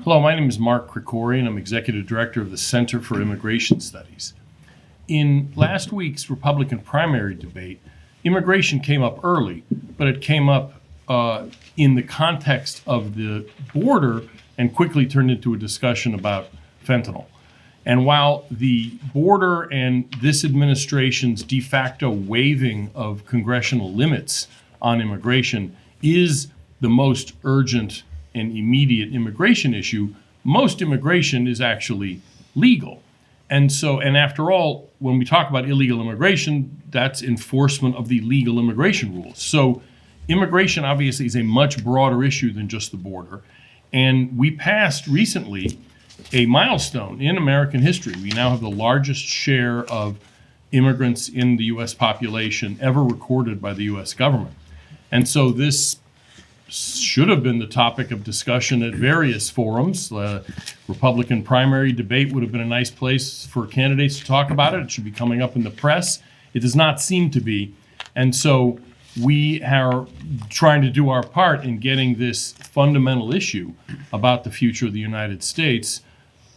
Hello, my name is Mark Krikorian. I'm Executive Director of the Center for Immigration Studies. In last week's Republican primary debate, immigration came up early, but it came up in the context of the border and quickly turned into a discussion about fentanyl. And while the border and this administration's de facto waiving of congressional limits on immigration is the most urgent and immediate immigration issue, most immigration is actually legal. And after all, when we talk about illegal immigration, that's enforcement of the legal immigration rules. So immigration obviously is a much broader issue than just the border. And we passed recently a milestone in American history. We now have the largest share of immigrants in the U.S. population ever recorded by the U.S. government. And so this should have been the topic of discussion at various forums. Republican primary debate would have been a nice place for candidates to talk about it. It should be coming up in the press. It does not seem to be. And so we are trying to do our part in getting this fundamental issue about the future of the United States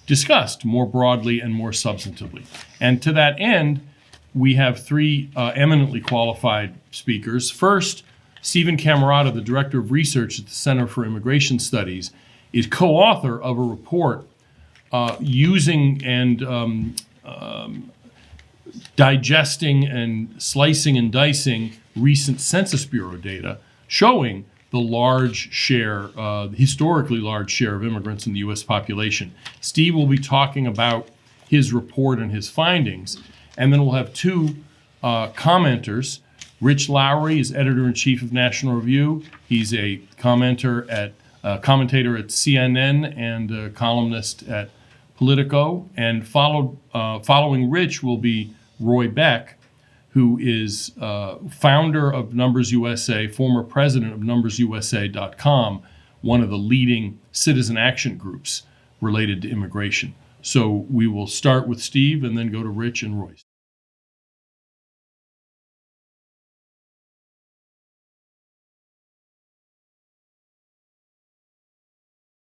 discussed more broadly and more substantively. And to that end, we have three eminently qualified speakers. First, Steven Camarota, the Director of Research at the Center for Immigration Studies, is co-author of a report using and digesting and slicing and dicing recent Census Bureau data showing the large share, historically large share of immigrants in the U.S. population. Steve will be talking about his report and his findings, and then we'll have two commenters. Rich Lowry is editor-in-chief of National Review. He's a commentator at CNN and a columnist at Politico. And following Rich will be Roy Beck, who is founder of NumbersUSA, former president of NumbersUSA.com, one of the leading citizen action groups related to immigration. So we will start with Steve and then go to Rich and Roy.